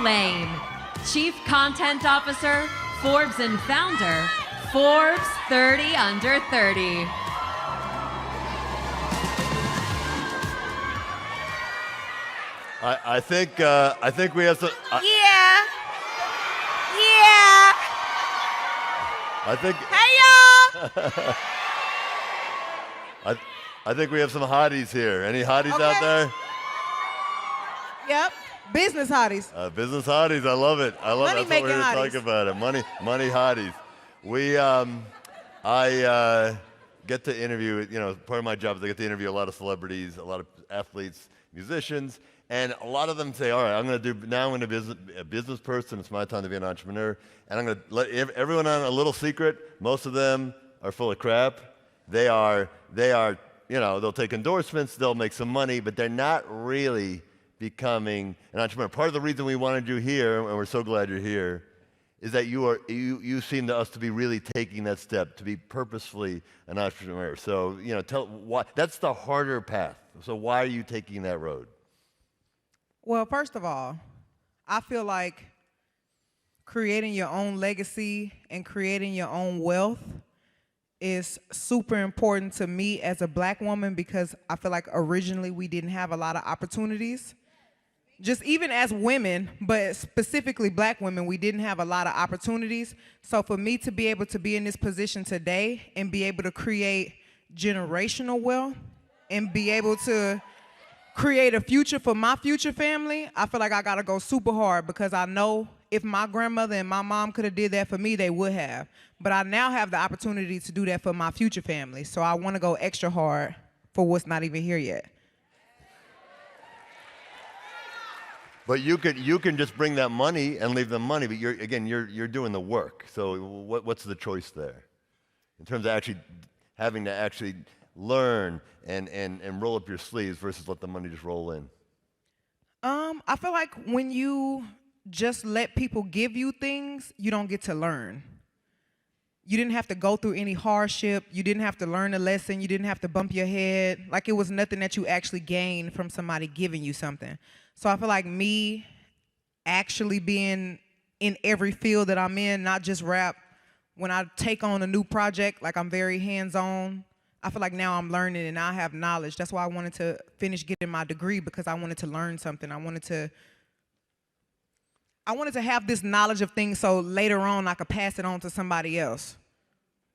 Lane, Chief Content Officer, Forbes and founder, Forbes 30 Under 30. I think we have some. Yeah. I think. Hey, y'all. I think we have some hotties here. Any hotties out there? Yep. Business hotties. Business hotties. I love it. I love it. That's what we're here to talk about. It. Money hotties. I get to interview. Part of my job is I get to interview a lot of celebrities, a lot of athletes, musicians. And a lot of them say, all right, I'm going to be a business person. It's my time to be an entrepreneur. And I'm going to let everyone on a little secret. Most of them are full of crap. They'll take endorsements, they'll make some money, but they're not really becoming an entrepreneur. Part of the reason we wanted you here, and we're so glad you're here, is that you seem to us to be really taking that step, to be purposefully an entrepreneur. So, tell why. That's the harder path. So why are you taking that road? Well, first of all, I feel like creating your own legacy and creating your own wealth is super important to me as a black woman because I feel like originally we didn't have a lot of opportunities. Just even as women, but specifically black women, we didn't have a lot of opportunities. So for me to be able to be in this position today and be able to create generational wealth and be able to create a future for my future family, I feel like I gotta go super hard because I know if my grandmother and my mom could have did that for me, they would have. But I now have the opportunity to do that for my future family. So I wanna go extra hard for what's not even here yet. But you can just bring that money and leave them money, but you're doing the work. So what's the choice there? In terms of actually having to actually learn and roll up your sleeves versus let the money just roll in? I feel like when you just let people give you things, you don't get to learn. You didn't have to go through any hardship. You didn't have to learn a lesson. You didn't have to bump your head. Like it was nothing that you actually gained from somebody giving you something. So I feel like me actually being in every field that I'm in, not just rap, when I take on a new project, like I'm very hands-on, I feel like now I'm learning and I have knowledge. That's why I wanted to finish getting my degree because I wanted to learn something. I wanted to have this knowledge of things so later on I could pass it on to somebody else.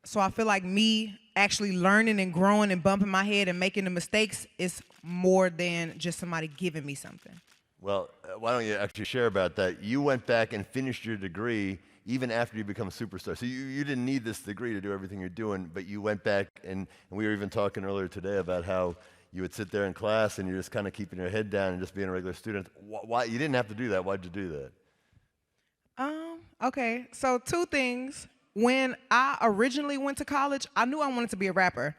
So I feel like me actually learning and growing and bumping my head and making the mistakes is more than just somebody giving me something. Well, why don't you actually share about that? You went back and finished your degree even after you become a superstar. So you didn't need this degree to do everything you're doing, but you went back and we were even talking earlier today about how you would sit there in class and you're just kind of keeping your head down and just being a regular student. Why you didn't have to do that? Why'd you do that? Okay, so two things. When I originally went to college, I knew I wanted to be a rapper,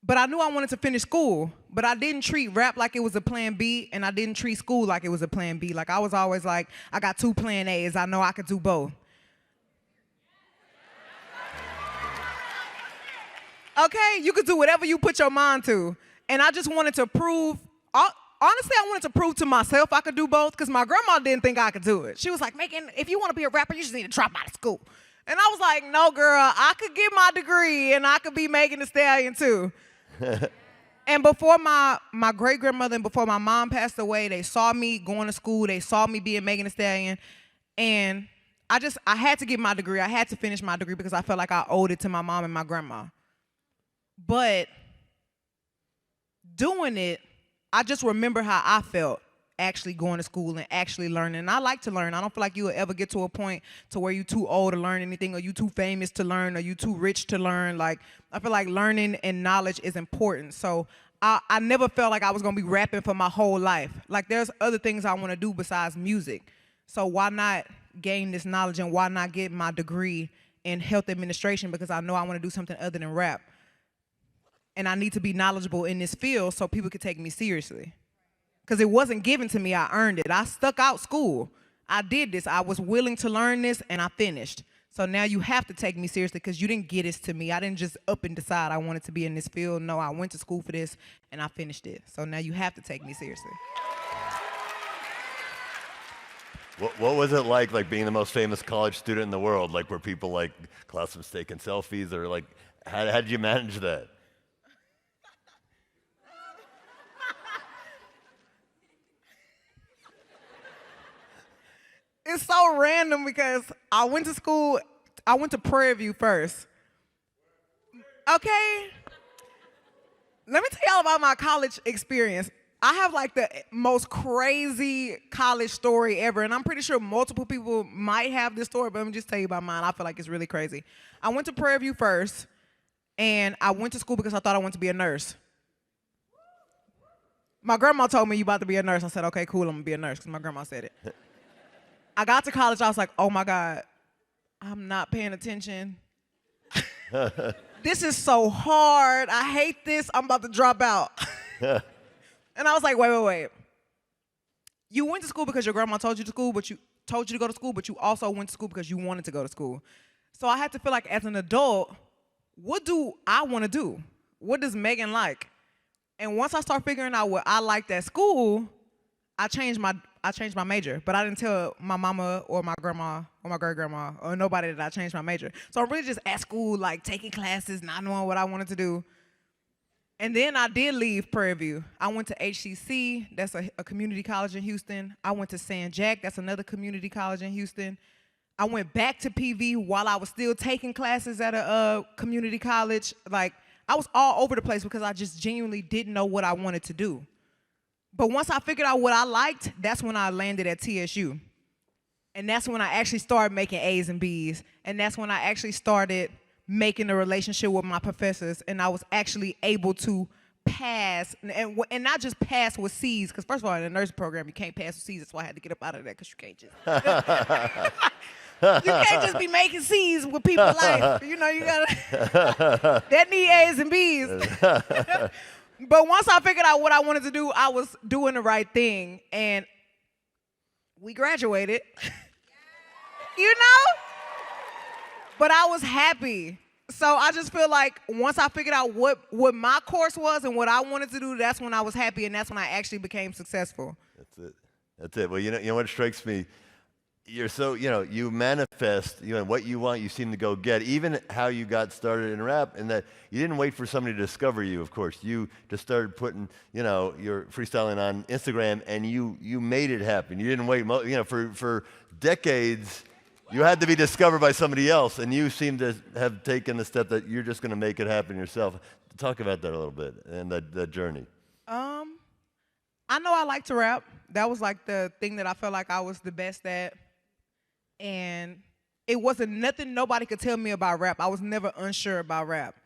but I knew I wanted to finish school, but I didn't treat rap like it was a plan B, and I didn't treat school like it was a plan B. Like I was always like, I got 2 plan A's, I know I could do both. Okay, you could do whatever you put your mind to. And I just wanted to prove, honestly, I wanted to prove to myself I could do both because my grandma didn't think I could do it. She was like, Megan, if you want to be a rapper, you just need to drop out of school. And I was like, no, girl, I could get my degree and I could be Megan Thee Stallion too. And before my great-grandmother and before my mom passed away, they saw me going to school. They saw me being Megan Thee Stallion. And I had to get my degree. I had to finish my degree because I felt like I owed it to my mom and my grandma. But doing it, I just remember how I felt actually going to school and actually learning. And I like to learn. I don't feel like you will ever get to a point to where you're too old to learn anything or you too famous to learn or you too rich to learn. Like, I feel like learning and knowledge is important. So I never felt like I was going to be rapping for my whole life. Like, there's other things I want to do besides music. So why not gain this knowledge and why not get my degree in health administration because I know I want to do something other than rap. And I need to be knowledgeable in this field so people could take me seriously. Because it wasn't given to me, I earned it. I stuck out school. I did this. I was willing to learn this, and I finished. So now you have to take me seriously because you didn't get this to me. I didn't just up and decide I wanted to be in this field. No, I went to school for this, and I finished it. So now you have to take me seriously. What was it like being the most famous college student in the world? Like, were people like class mistaken selfies, or like, how did you manage that? It's so random because I went to Prairie View first. Okay? Let me tell y'all about my college experience. I have like the most crazy college story ever, and I'm pretty sure multiple people might have this story, but let me just tell you about mine. I feel like it's really crazy. I went to Prairie View first, and I went to school because I thought I wanted to be a nurse. My grandma told me, you about to be a nurse. I said, okay, cool, I'm gonna be a nurse, because my grandma said it. I got to college, I was like, oh my God, I'm not paying attention. This is so hard. I hate this. I'm about to drop out. And I was like, wait. You went to school because your grandma told you to school, but you told you to go to school, but you also went to school because you wanted to go to school. So I had to feel like, as an adult, what do I want to do? What does Megan like? And once I start figuring out what I liked at school, I changed my major, but I didn't tell my mama or my grandma or my great-grandma or nobody that I changed my major. So I'm really just at school, like taking classes, not knowing what I wanted to do. And then I did leave Prairie View. I went to HCC, that's a community college in Houston. I went to San Jack, that's another community college in Houston. I went back to PV while I was still taking classes at a community college. Like, I was all over the place because I just genuinely didn't know what I wanted to do. But once I figured out what I liked, that's when I landed at TSU. And that's when I actually started making A's and B's. And that's when I actually started making a relationship with my professors. And I was actually able to pass, and not just pass with C's, because first of all, in the nursing program, you can't pass with C's. That's why I had to get up out of that, because you can't just... You can't just be making C's with people like, you know, you gotta... That need A's and B's. But once I figured out what I wanted to do, I was doing the right thing. And we graduated. You know? But I was happy. So I just feel like once I figured out what my course was and what I wanted to do, that's when I was happy, and that's when I actually became successful. That's it. Well, you know what strikes me? You're so, you manifest, what you want, you seem to go get. Even how you got started in rap, and that you didn't wait for somebody to discover you, of course. You just started putting, your freestyling on Instagram, and you made it happen. You didn't wait, for decades. You had to be discovered by somebody else, and you seem to have taken the step that you're just going to make it happen yourself. Talk about that a little bit, and that journey. I know I like to rap. That was like the thing that I felt like I was the best at. And it wasn't nothing nobody could tell me about rap. I was never unsure about rap.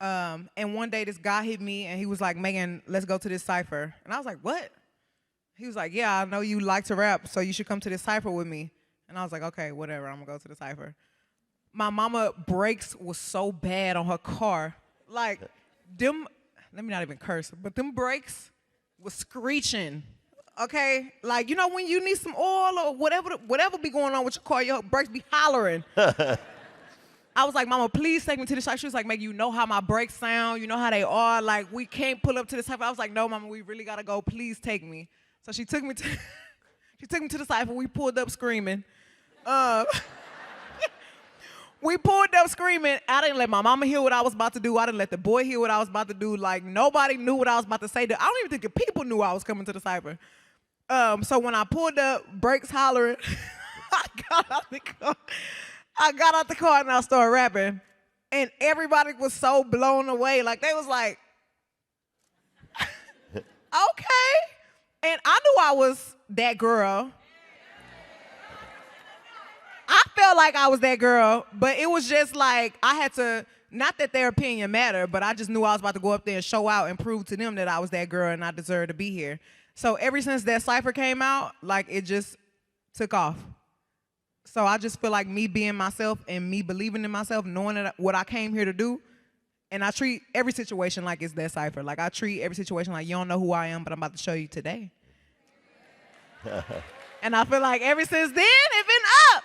And one day this guy hit me, and he was like, Megan, let's go to this cypher. And I was like, what? He was like, yeah, I know you like to rap, so you should come to this cypher with me. And I was like, okay, whatever, I'm gonna go to the cypher. My mama brakes was so bad on her car. Like, let me not even curse, but them brakes was screeching. Okay, like, when you need some oil or whatever be going on with your car, your brakes be hollering. I was like, Mama, please take me to the shop. She was like, Meg, you know how my brakes sound, you know how they are. Like, we can't pull up to the cypher. I was like, no, Mama, we really gotta go. Please take me. So she took me to the cypher. We pulled up screaming. We pulled up screaming. I didn't let my mama hear what I was about to do. I didn't let the boy hear what I was about to do. Like, nobody knew what I was about to say. I don't even think the people knew I was coming to the cypher. So when I pulled up, brakes hollering, I got out the car and I started rapping. And everybody was so blown away. Like, they was like, okay. And I knew I was that girl. I felt like I was that girl, but it was just like I had to, not that their opinion mattered, but I just knew I was about to go up there and show out and prove to them that I was that girl and I deserved to be here. So ever since that cypher came out, like, it just took off. So I just feel like me being myself and me believing in myself, knowing that what I came here to do, and I treat every situation like it's that cypher. Like, I treat every situation like, you don't know who I am, but I'm about to show you today. And I feel like ever since then, it's been up.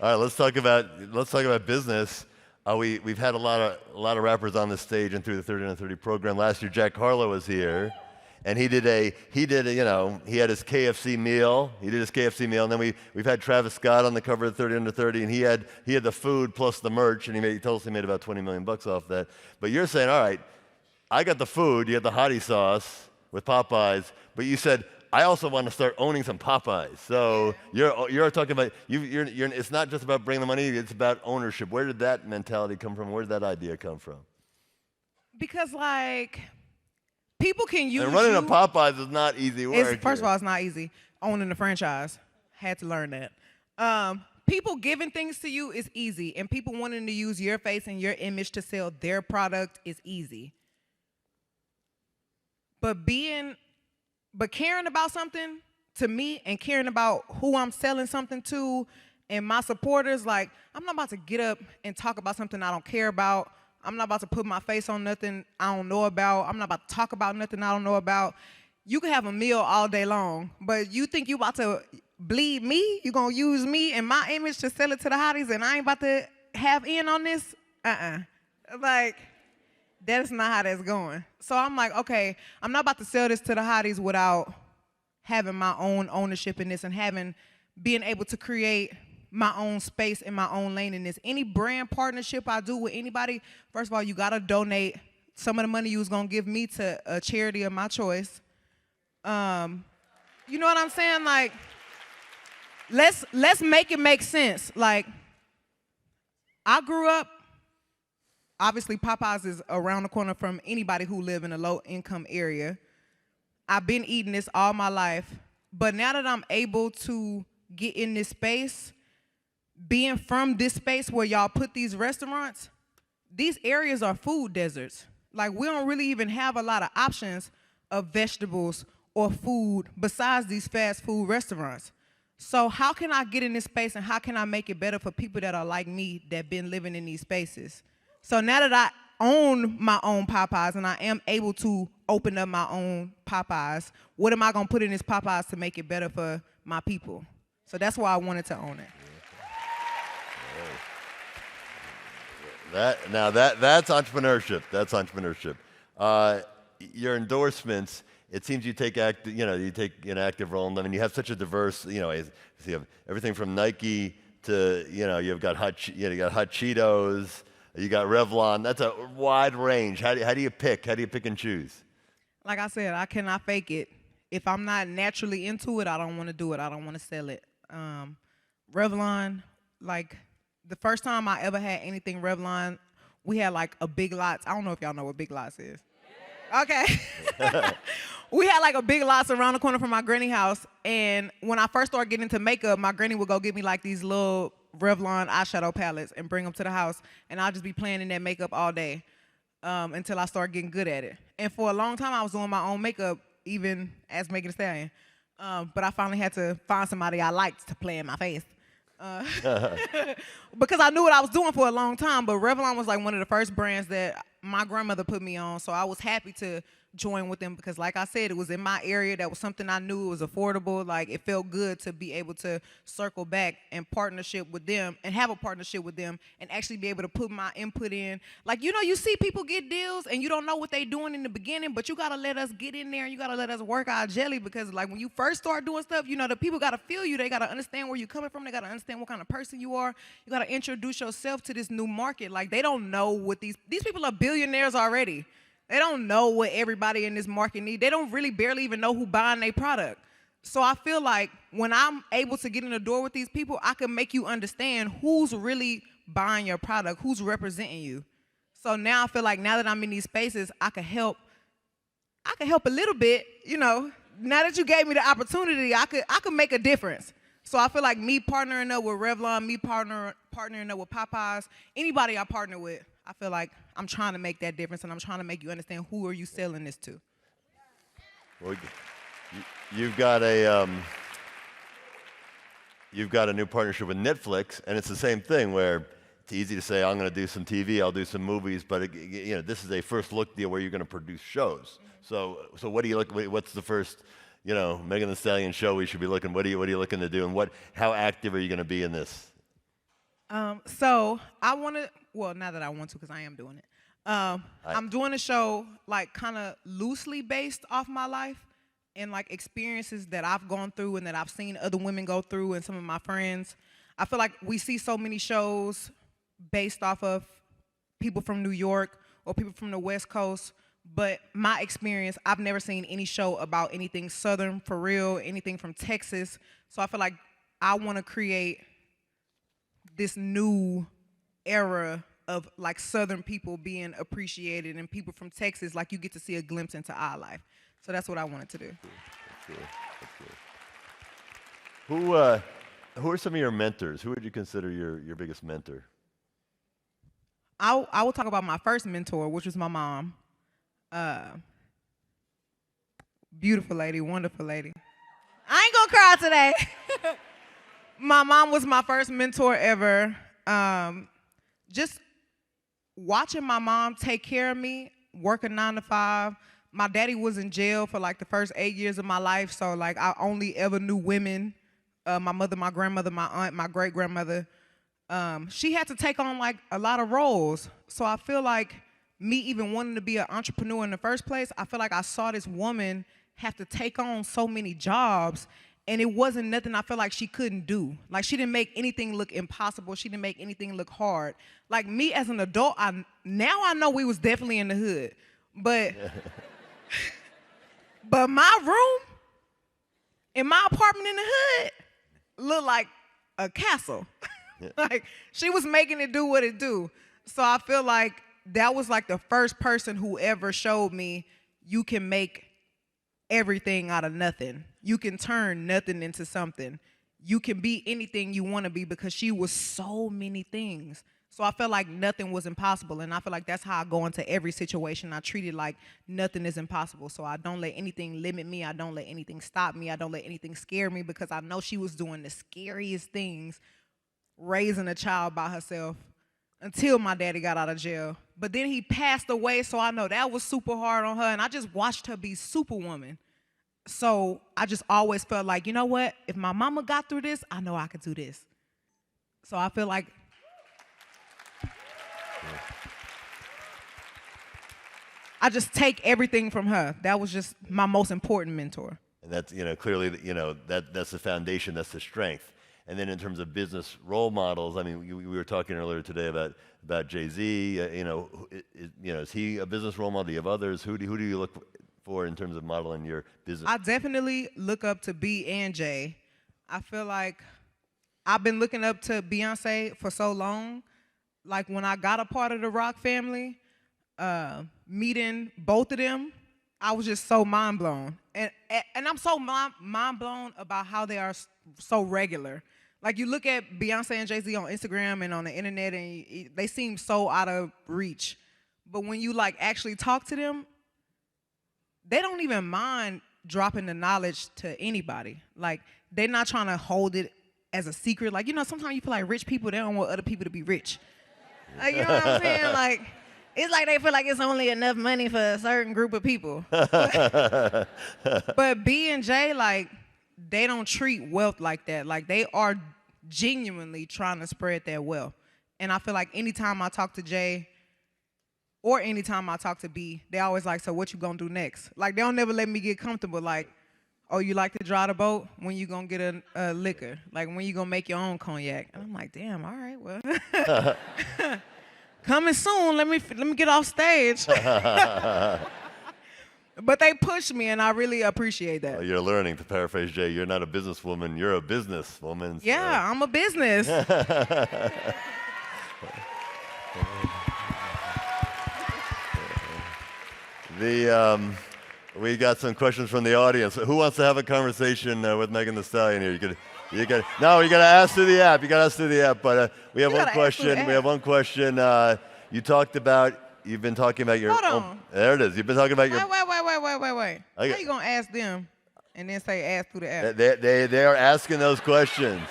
All right, let's talk about business. We've had a lot of rappers on the stage and through the 30 Under 30 program. Last year, Jack Harlow was here, And he did a, you know, he had his KFC meal. He did his KFC meal, and then we've had Travis Scott on the cover of 30 Under 30, and he had the food plus the merch, and he told us he made about $20 million off that. But you're saying, all right, I got the food, you got the hottie sauce with Popeyes, but you said, I also want to start owning some Popeyes. So you're talking about, it's not just about bringing the money, it's about ownership. Where did that mentality come from? Where did that idea come from? Because, like, people can use and running a Popeyes is not easy work. First of all, it's not easy. Owning the franchise, had to learn that. People giving things to you is easy, and people wanting to use your face and your image to sell their product is easy. But caring about something, to me, and caring about who I'm selling something to and my supporters, like, I'm not about to get up and talk about something I don't care about. I'm not about to put my face on nothing I don't know about. I'm not about to talk about nothing I don't know about. You can have a meal all day long, but you think you about to bleed me? You gonna use me and my image to sell it to the hotties, and I ain't about to have in on this? Like, that's not how that's going. So I'm like, okay, I'm not about to sell this to the hotties without having my own ownership in this and being able to create my own space and my own lane in this. Any brand partnership I do with anybody, first of all, you gotta donate some of the money you was gonna give me to a charity of my choice. You know what I'm saying? Like, let's make it make sense. Like, I grew up, obviously, Popeyes is around the corner from anybody who live in a low-income area. I've been eating this all my life. But now that I'm able to get in this space, being from this space where y'all put these restaurants, these areas are food deserts. Like, we don't really even have a lot of options of vegetables or food besides these fast food restaurants. So how can I get in this space, and how can I make it better for people that are like me that been living in these spaces? So now that I own my own Popeyes and I am able to open up my own Popeyes, what am I going to put in this Popeyes to make it better for my people? So that's why I wanted to own it. That's entrepreneurship. That's entrepreneurship. Your endorsements, it seems you take an active role in them, and you have such a diverse, you have everything from Nike to, you've got hot Cheetos. You got Revlon. That's a wide range. How do you pick? How do you pick and choose? Like I said, I cannot fake it. If I'm not naturally into it, I don't want to do it. I don't want to sell it. Revlon, like, the first time I ever had anything Revlon, we had like a Big Lots. I don't know if y'all know what Big Lots is. Okay. We had like a Big Lots around the corner from my granny house. And when I first started getting into makeup, my granny would go get me like these little Revlon eyeshadow palettes and bring them to the house. And I'll just be playing in that makeup all day until I start getting good at it. And for a long time, I was doing my own makeup, even as Megan Thee Stallion. But I finally had to find somebody I liked to play in my face. Because I knew what I was doing for a long time, but Revlon was like one of the first brands that my grandmother put me on, so I was happy to join with them because, like I said, it was in my area. That was something I knew it was affordable. Like, it felt good to be able to circle back and partnership with them and have a partnership with them and actually be able to put my input in. Like, you see people get deals and you don't know what they doing in the beginning, but you got to let us get in there and you got to let us work our jelly because, like, when you first start doing stuff, the people got to feel you. They got to understand where you're coming from. They got to understand what kind of person you are. You got to introduce yourself to this new market. Like, they don't know what these people are billionaires already. They don't know what everybody in this market need. They don't really barely even know who buying their product. So I feel like when I'm able to get in the door with these people, I can make you understand who's really buying your product, who's representing you. So now I feel like now that I'm in these spaces, I can help a little bit, Now that you gave me the opportunity, I could make a difference. So I feel like me partnering up with Revlon, me partnering up with Popeyes, anybody I partner with, I feel like I'm trying to make that difference, and I'm trying to make you understand who are you selling this to. Well, you've got a new partnership with Netflix, and it's the same thing where it's easy to say I'm going to do some TV, I'll do some movies, but this is a first look deal where you're going to produce shows. So what do you look? What's the first Megan Thee Stallion show we should be looking? What are you looking to do, and how active are you going to be in this? So I want to. Well, not that I want to, because I am doing it. I'm doing a show like kind of loosely based off my life and like experiences that I've gone through and that I've seen other women go through and some of my friends. I feel like we see so many shows based off of people from New York or people from the West Coast, but my experience, I've never seen any show about anything Southern for real, anything from Texas. So I feel like I want to create this new era of like Southern people being appreciated and people from Texas, like you get to see a glimpse into our life. So that's what I wanted to do. That's cool. Who are some of your mentors? Who would you consider your biggest mentor? I will talk about my first mentor, which was my mom. Beautiful lady, wonderful lady. I ain't gonna cry today. My mom was my first mentor ever. Just watching my mom take care of me, working 9 to 5. My daddy was in jail for like the first 8 years of my life, so like I only ever knew women. My mother, my grandmother, my aunt, my great-grandmother. She had to take on like a lot of roles. So I feel like me even wanting to be an entrepreneur in the first place, I feel like I saw this woman have to take on so many jobs, and it wasn't nothing I feel like she couldn't do. Like she didn't make anything look impossible. She didn't make anything look hard. Like me as an adult, now I know we was definitely in the hood, but but my room in my apartment in the hood looked like a castle. Like she was making it do what it do. So I feel like that was like the first person who ever showed me you can make everything out of nothing. You can turn nothing into something. You can be anything you want to be, because she was so many things. So I felt like nothing was impossible, and I feel like that's how I go into every situation. I treat it like nothing is impossible, so I don't let anything limit me. I don't let anything stop me. I don't let anything scare me, because I know she was doing the scariest things, raising a child by herself, until my daddy got out of jail. But then he passed away, so I know that was super hard on her, and I just watched her be superwoman. So I just always felt like, you know what? If my mama got through this, I know I could do this. So I feel like I just take everything from her. That was just my most important mentor. And that's, clearly, that's the foundation, that's the strength. And then in terms of business role models, I mean, we were talking earlier today about Jay-Z. Is he a business role model? Do you have others? Who do you look for in terms of modeling your business? I definitely look up to B and J. I feel like I've been looking up to Beyonce for so long. Like when I got a part of the Rock family, meeting both of them, I was just so mind blown. And I'm so mind blown about how they are so regular. Like you look at Beyonce and Jay-Z on Instagram and on the internet, and they seem so out of reach. But when you like actually talk to them, they don't even mind dropping the knowledge to anybody. Like they're not trying to hold it as a secret. Like, sometimes you feel like rich people, they don't want other people to be rich. Like, you know what I'm saying? Like, it's like they feel like it's only enough money for a certain group of people. But B and J, like, they don't treat wealth like that. Like, they are genuinely trying to spread their wealth. And I feel like anytime I talk to Jay or anytime I talk to B, they always like, so what you gonna do next? Like, they don't never let me get comfortable. Like, oh, you like to drive the boat? When you gonna get a liquor? Like, when you gonna make your own cognac? And I'm like, damn, all right, well. Coming soon, let me get off stage. But they push me, and I really appreciate that. Well, you're learning, to paraphrase Jay, you're not a businesswoman, you're a businesswoman. So. Yeah, I'm a business. We got some questions from the audience. Who wants to have a conversation with Megan Thee Stallion here? You got to ask through the app. You got to ask through the app. But we have one question. We have one question. You've been talking about your. Hold on. There it is. You've been talking about your. Wait. How you gonna ask them and then say ask through the app? They are asking those questions.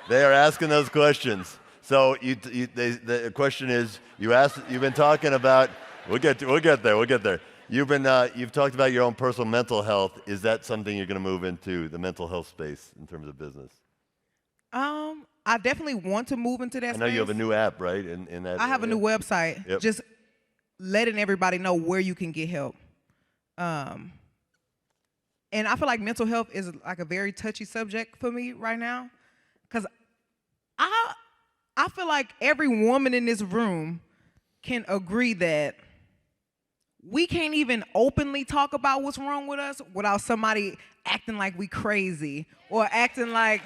They are asking those questions. So the question is, you've been talking about. We'll get there. You've talked about your own personal mental health. Is that something you're going to move into, the mental health space in terms of business? I definitely want to move into that space. I know you have a new app, right? In that. I have a new website. Yep. Just letting everybody know where you can get help. And I feel like mental health is like a very touchy subject for me right now, because I feel like every woman in this room can agree that we can't even openly talk about what's wrong with us without somebody acting like we crazy or acting like,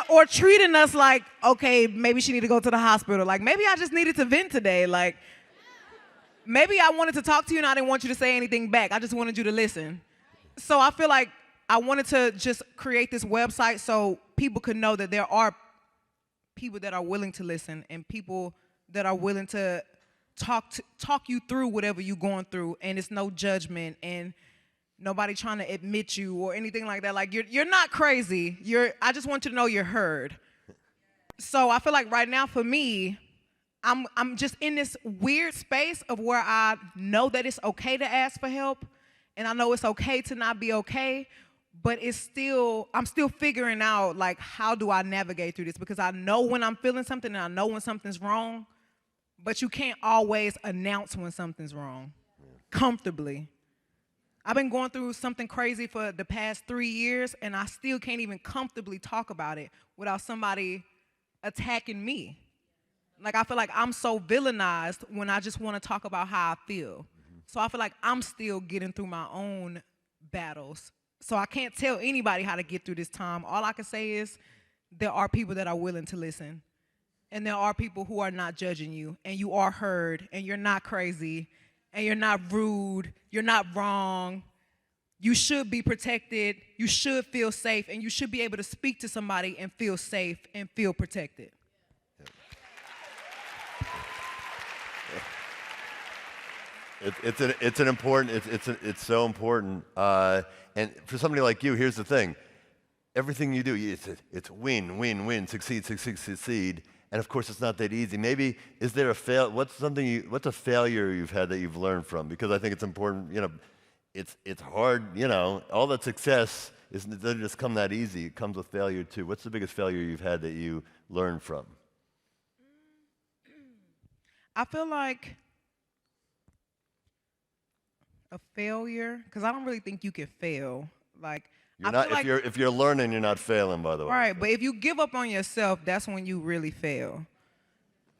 or treating us like, okay, maybe she need to go to the hospital. Like, maybe I just needed to vent today. Like, maybe I wanted to talk to you and I didn't want you to say anything back. I just wanted you to listen. So I feel like I wanted to just create this website so people could know that there are people that are willing to listen and people that are willing to talk you through whatever you're going through, and it's no judgment and nobody trying to admit you or anything like that. Like, you're not crazy. I just want you to know you're heard. So I feel like right now for me, I'm just in this weird space of where I know that it's okay to ask for help, and I know it's okay to not be okay, but I'm still figuring out, like, how do I navigate through this? Because I know when I'm feeling something and I know when something's wrong, but you can't always announce when something's wrong comfortably. I've been going through something crazy for the past 3 years, and I still can't even comfortably talk about it without somebody attacking me. Like, I feel like I'm so villainized when I just want to talk about how I feel. So I feel like I'm still getting through my own battles. So I can't tell anybody how to get through this time. All I can say is there are people that are willing to listen. And there are people who are not judging you. And you are heard. And you're not crazy. And you're not rude. You're not wrong. You should be protected. You should feel safe. And you should be able to speak to somebody and feel safe and feel protected. It's so important. And for somebody like you, here's the thing. Everything you do, it's win, win, win, succeed, succeed, succeed. And of course, it's not that easy. Maybe, is there a what's a failure you've had that you've learned from? Because I think it's important, it's hard, all that success doesn't just come that easy. It comes with failure too. What's the biggest failure you've had that you learned from? I feel like a failure, because I don't really think you can fail. Like, if you're learning, you're not failing, by the way. Right, but if you give up on yourself, that's when you really fail.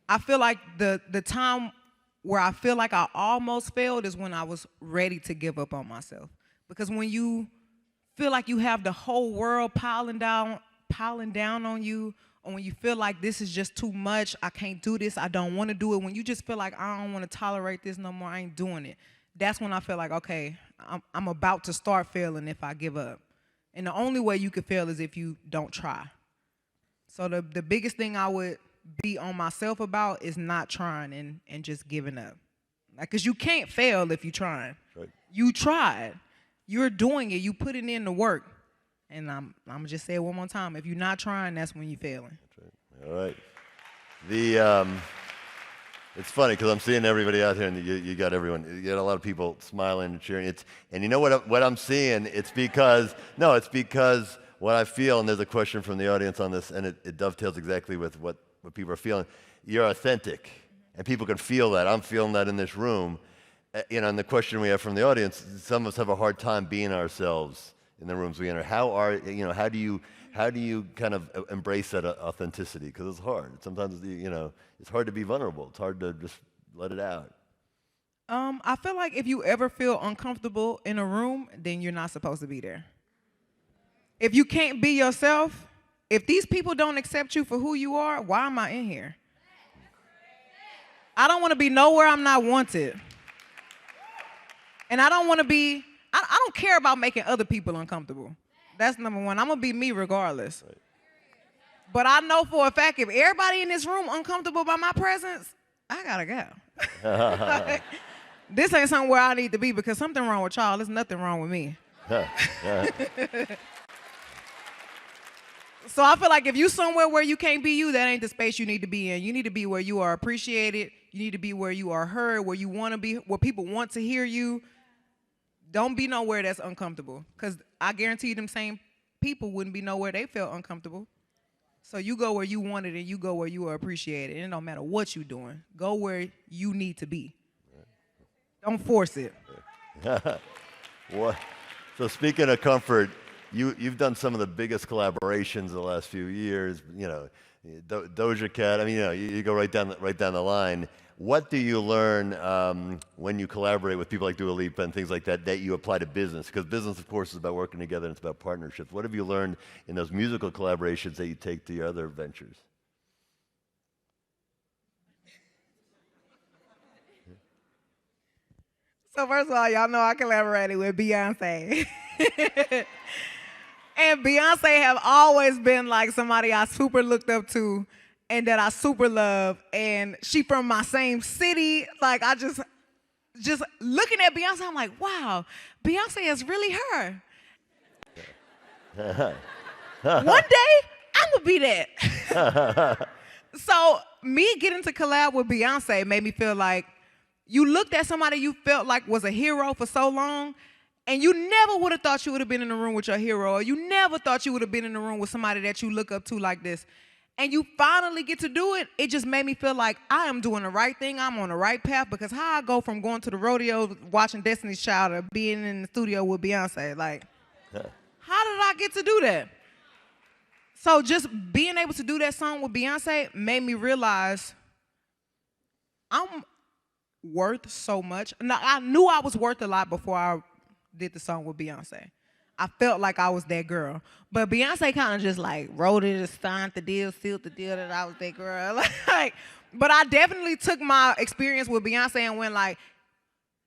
I feel like the time where I feel like I almost failed is when I was ready to give up on myself. Because when you feel like you have the whole world piling down on you, or when you feel like this is just too much, I can't do this, I don't want to do it, when you just feel like I don't want to tolerate this no more, I ain't doing it, that's when I feel like, okay, I'm about to start failing if I give up. And the only way you could fail is if you don't try. So the biggest thing I would be on myself about is not trying and just giving up. Like, because you can't fail if you're trying. Right. You tried. You're doing it. You putting in the work. And I'm going to just say it one more time. If you're not trying, that's when you're failing. That's right. All right. It's funny because I'm seeing everybody out here, and you got everyone. You got a lot of people smiling and cheering. And you know what I'm seeing? It's because what I feel, and there's a question from the audience on this, and it dovetails exactly with what people are feeling. You're authentic, and people can feel that. I'm feeling that in this room. And the question we have from the audience, some of us have a hard time being ourselves in the rooms we enter. How do you kind of embrace that authenticity? Because it's hard. Sometimes, it's hard to be vulnerable. It's hard to just let it out. I feel like if you ever feel uncomfortable in a room, then you're not supposed to be there. If you can't be yourself, if these people don't accept you for who you are, why am I in here? I don't want to be nowhere I'm not wanted. And I don't want to be, I don't care about making other people uncomfortable. That's number one. I'm going to be me regardless. Right. But I know for a fact if everybody in this room uncomfortable by my presence, I got to go. This ain't somewhere I need to be because something wrong with y'all. There's nothing wrong with me. So I feel like if you somewhere where you can't be you, that ain't the space you need to be in. You need to be where you are appreciated. You need to be where you are heard, where you want to be, where people want to hear you. Don't be nowhere that's uncomfortable, because I guarantee them same people wouldn't be nowhere they felt uncomfortable. So you go where you want it and you go where you are appreciated. And it don't matter what you're doing. Go where you need to be. Don't force it. What? So speaking of comfort, you've done some of the biggest collaborations in the last few years. You know, Doja Cat. I mean, you know, you go right down the line. What do you learn when you collaborate with people like Dua Lipa and things like that that you apply to business? Because business, of course, is about working together and it's about partnerships. What have you learned in those musical collaborations that you take to your other ventures? So first of all, y'all know I collaborated with Beyonce. And Beyonce have always been like somebody I super looked up to and that I super love. And she from my same city. Like I just looking at Beyonce, I'm like, wow, Beyonce is really her. One day, I'm gonna be that. So me getting to collab with Beyonce made me feel like you looked at somebody you felt like was a hero for so long, and you never would have thought you would have been in the room with your hero, or you never thought you would have been in the room with somebody that you look up to like this. And you finally get to do it, it just made me feel like I am doing the right thing, I'm on the right path, because how I go from going to the rodeo, watching Destiny's Child, to being in the studio with Beyonce, like, how did I get to do that? So just being able to do that song with Beyonce made me realize I'm worth so much. Now, I knew I was worth a lot before I did the song with Beyonce. I felt like I was that girl. But Beyonce kind of just like wrote it, signed the deal, sealed the deal that I was that girl. But I definitely took my experience with Beyonce and went like,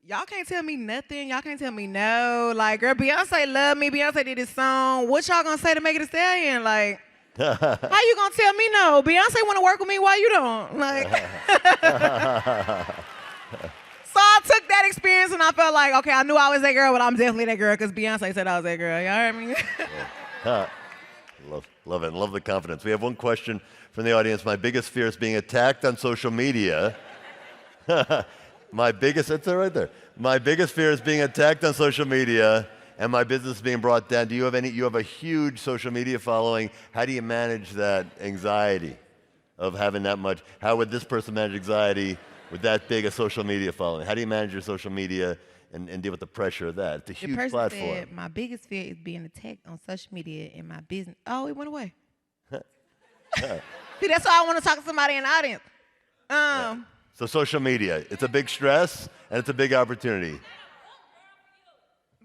y'all can't tell me nothing. Y'all can't tell me no. Like, girl, Beyonce loved me. Beyonce did this song. What y'all gonna say to make it a Stallion? Like, how you gonna tell me no? Beyonce wanna work with me, why you don't? Like, so I took that experience and I felt like, okay, I knew I was that girl, but I'm definitely that girl because Beyonce said I was that girl. Y'all heard me? Love it. Love the confidence. We have one question from the audience. My biggest fear is being attacked on social media. It's right there. My biggest fear is being attacked on social media and my business being brought down. You have a huge social media following. How do you manage that anxiety of having that much? How would this person manage anxiety with that big a social media following? How do you manage your social media and deal with the pressure of that? It's a huge platform. Said, my biggest fear is being attacked on social media in my business. Oh, it went away. See, that's why I want to talk to somebody in the audience. Yeah. So social media, it's a big stress and it's a big opportunity.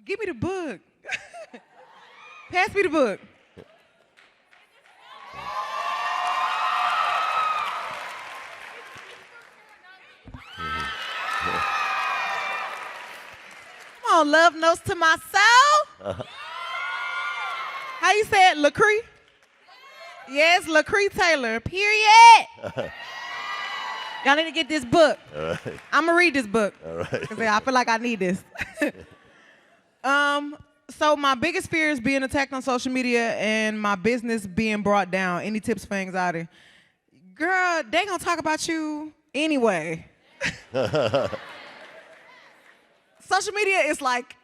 Give me the book. Pass me the book. Come on, love notes to myself. How you say it, LaCree? Yes, LaCree Taylor, period. Y'all need to get this book. All right. I'm going to read this book. All right. Because I feel like I need this. So my biggest fear is being attacked on social media and my business being brought down. Any tips for anxiety? Girl, they going to talk about you anyway. Social media is like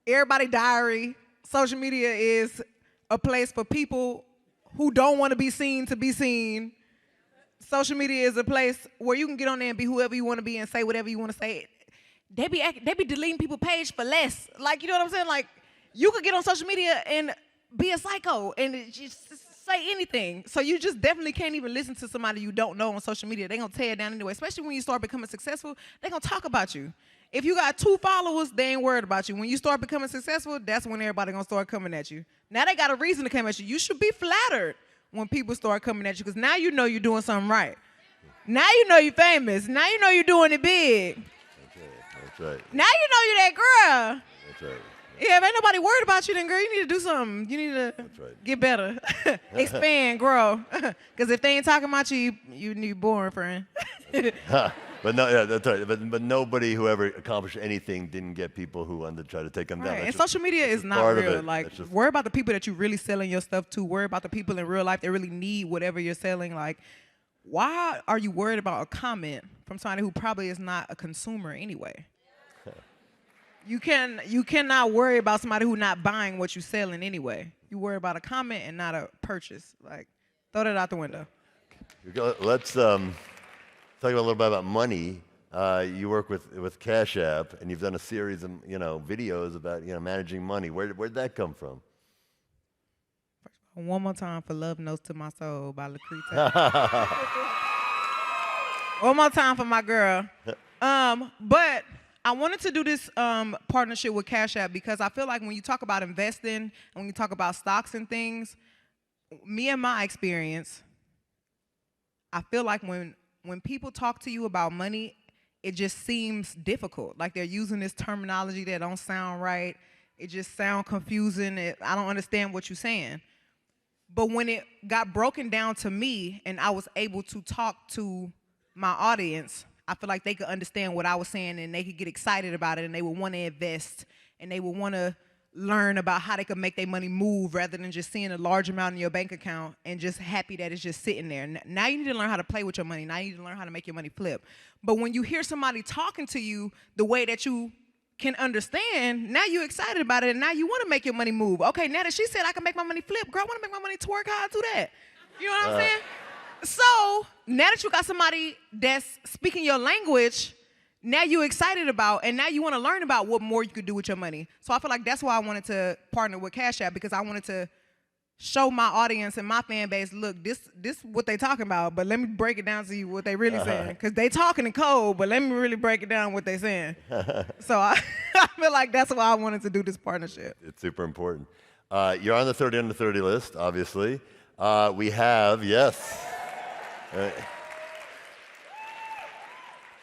everybody's diary. Social media is a place for people who don't want to be seen to be seen. Social media is a place where you can get on there and be whoever you want to be and say whatever you want to say. They be deleting people's page for less. Like, you know what I'm saying? Like, you could get on social media and be a psycho and just say anything. So you just definitely can't even listen to somebody you don't know on social media. They're going to tear it down anyway. Especially when you start becoming successful, they're going to talk about you. If you got 2 followers, they ain't worried about you. When you start becoming successful, that's when everybody going to start coming at you. Now they got a reason to come at you. You should be flattered when people start coming at you because now you know you're doing something right. Now you know you're famous. Now you know you're doing it big. That's right. Now you know you're that girl. That's right. Yeah, if ain't nobody worried about you, then girl, you need to do something. You need to get better. Expand, grow. Because if they ain't talking about you, you need boring, friend. But no, yeah, that's right. But nobody who ever accomplished anything didn't get people who wanted to try to take them down. Right. That's And just social media is not part of real. it. Like, That's worry about the people that you really selling your stuff to. Worry about the people in real life that really need whatever you're selling. Like, why are you worried about a comment from somebody who probably is not a consumer anyway? You cannot worry about somebody who not buying what you're selling anyway. You worry about a comment and not a purchase. Like, Throw that out the window. Let's talk a little bit about money. You work with Cash App, and you've done a series of videos about managing money. Where'd that come from? One more time for Love Notes to My Soul by Latifah. One more time for my girl. But I wanted to do this partnership with Cash App because I feel like when you talk about investing and when you talk about stocks and things, me and my experience, I feel like when people talk to you about money, it just seems difficult. Like they're using this terminology that don't sound right. It just sounds confusing. I don't understand what you're saying. But when it got broken down to me and I was able to talk to my audience, I feel like they could understand what I was saying and they could get excited about it and they would want to invest and they would want to learn about how they could make their money move rather than just seeing a large amount in your bank account and just happy that it's just sitting there. Now you need to learn how to play with your money. Now you need to learn how to make your money flip. But when you hear somebody talking to you the way that you can understand, now you're excited about it and now you want to make your money move. Okay, now that she said I can make my money flip, girl, I want to make my money twerk, how I do that? You know what I'm saying? So now that you got somebody that's speaking your language, now you're excited about, and now you want to learn about what more you could do with your money. So I feel like that's why I wanted to partner with Cash App, because I wanted to show my audience and my fan base, look, this what they talking about, but let me break it down to you what they really saying. Because they talking in code, but let me really break it down what they saying. So I feel like that's why I wanted to do this partnership. It's super important. You're on the 30 under 30 list, obviously. We have, yes.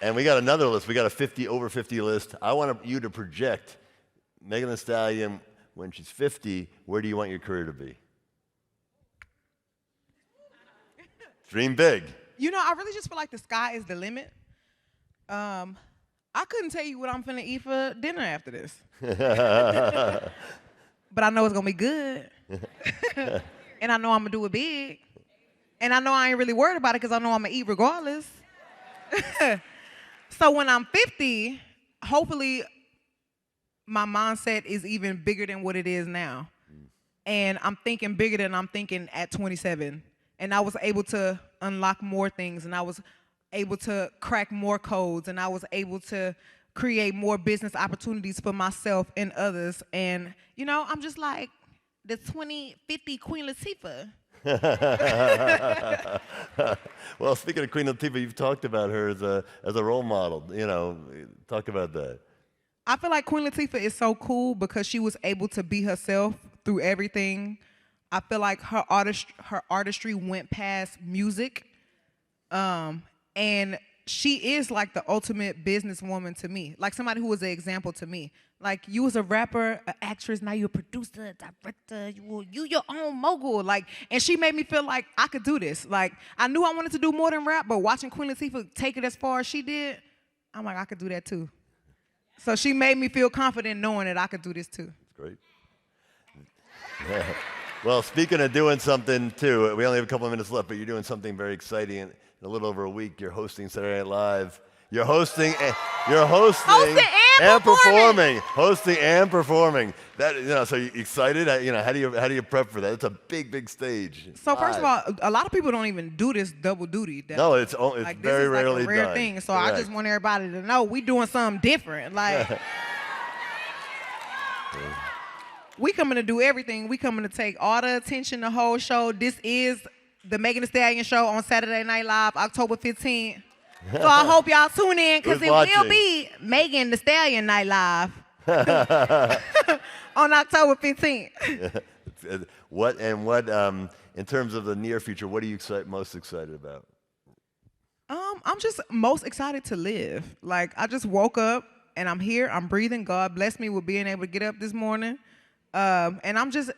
And we got another list. We got a over 50 list. I want you to project Megan Thee Stallion when she's 50. Where do you want your career to be? Dream big. You know, I really just feel like the sky is the limit. I couldn't tell you what I'm finna eat for dinner after this. But I know it's gonna be good. And I know I'm gonna do it big. And I know I ain't really worried about it because I know I'm gonna eat regardless. So when I'm 50, hopefully my mindset is even bigger than what it is now. And I'm thinking bigger than I'm thinking at 27. And I was able to unlock more things, and I was able to crack more codes, and I was able to create more business opportunities for myself and others. And, you know, I'm just like the 2050 Queen Latifah. Well, speaking of Queen Latifah, you've talked about her as a role model. You know, talk about that. I feel like Queen Latifah is so cool because she was able to be herself through everything. I feel like her artistry went past music, and she is like the ultimate businesswoman to me, like somebody who was an example to me. Like, you was a rapper, an actress, now you're a producer, a director, you your own mogul. Like, and she made me feel like I could do this. Like, I knew I wanted to do more than rap, but watching Queen Latifah take it as far as she did, I'm like, I could do that too. So she made me feel confident knowing that I could do this too. Great. Yeah. Well, speaking of doing something too, we only have a couple of minutes left, but you're doing something very exciting. In a little over a week, you're hosting Saturday Night Live. You're hosting and performing. Hosting and performing. That, you know, so you excited? You know, how do you prep for that? It's a big stage. So first of all, a lot of people don't even do this double duty. No, it's like, very this is rarely like a rare done. thing. So Correct. I just want everybody to know we doing something different. Like, we coming to do everything. We coming to take all the attention, the whole show. This is the Megan Thee Stallion show on Saturday Night Live, October 15th. So I hope y'all tune in, because it will be Megan Thee Stallion Night Live on October 15th. What in terms of the near future, what are you most excited about? I'm just most excited to live. Like, I just woke up and I'm here, I'm breathing. God blessed me with being able to get up this morning. And I'm just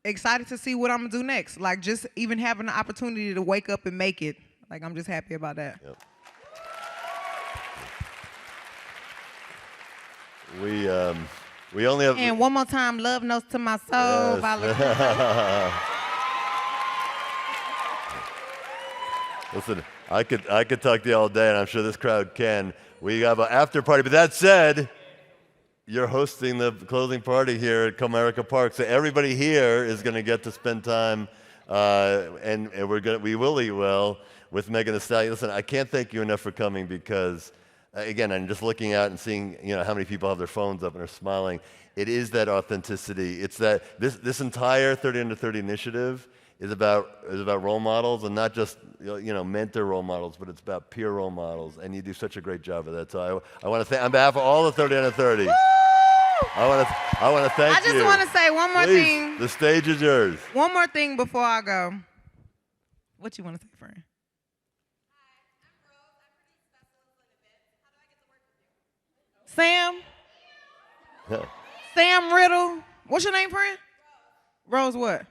excited to see what I'm gonna do next. Like, just even having the opportunity to wake up and make it. Like, I'm just happy about that. Yep. We only have. And one more time, Love Notes to My Soul. Yes. Listen, I could talk to you all day, and I'm sure this crowd can. We have an after party. But that said, you're hosting the closing party here at Comerica Park, so everybody here is going to get to spend time and we will eat well with Megan Thee Stallion. Listen, I can't thank you enough for coming because, again, I'm just looking out and seeing how many people have their phones up and are smiling. It is that authenticity. It's that this entire 30 Under 30 initiative is about role models, and not just mentor role models, but it's about peer role models. And you do such a great job of that. So I want to thank, on behalf of all the 30 Under 30. I want to thank you. I just want to say one more Please, thing. The stage is yours. One more thing before I go. What you want to say, friend? Sam? Sam Riddle. What's your name, friend? Rose what?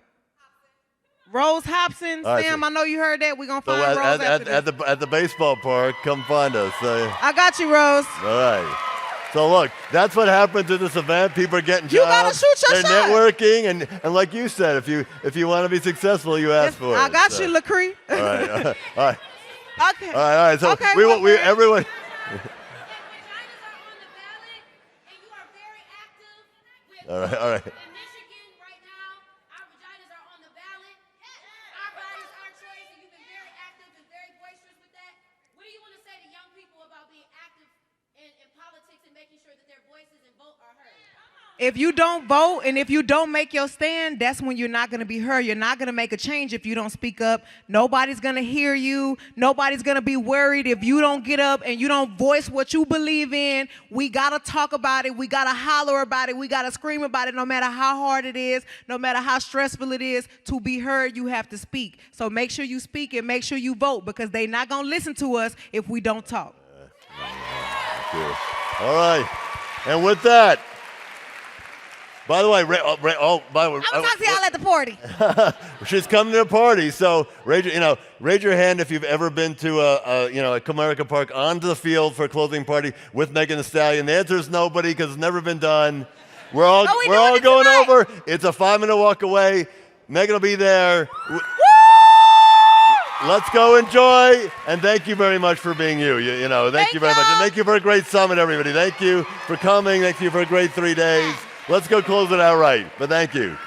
Rose Hobson. Right, Sam, I know you heard that. We're going to So find Rose after this. at the baseball park, come find us. I got you, Rose. All right. So look, that's what happens at this event. People are getting jobs. You gotta shoot your They're shot. networking, and like you said, if you want to be successful, you ask for it. I got you, Lacree. All right. All right. Okay. All right. So okay, everyone. All right. All right. In Michigan right now, our vaginas are on the ballot. Our bodies, our choice, and you've been very active and very boisterous with that. What do you want to say to young people about being active in politics and making sure that their voices and vote are heard? If you don't vote and if you don't make your stand, that's when you're not going to be heard. You're not going to make a change if you don't speak up. Nobody's going to hear you. Nobody's going to be worried if you don't get up and you don't voice what you believe in. We got to talk about it. We got to holler about it. We got to scream about it. No matter how hard it is, no matter how stressful it is, to be heard, you have to speak. So make sure you speak and make sure you vote, because they're not going to listen to us if we don't talk. All right. And with that, by the way, I will talk to y'all at the party. she's coming to a party, so raise your hand if you've ever been to a Comerica Park onto the field for a closing party with Megan Thee Stallion. The answer is nobody, because it's never been done. We're all going tonight? over. It's a 5-minute walk away. Megan will be there. Let's go enjoy, and thank you very much for being you. Thank you very much, and thank you for a great summit, everybody. Thank you for coming. Thank you for a great 3 days. Let's go close it out right, but thank you.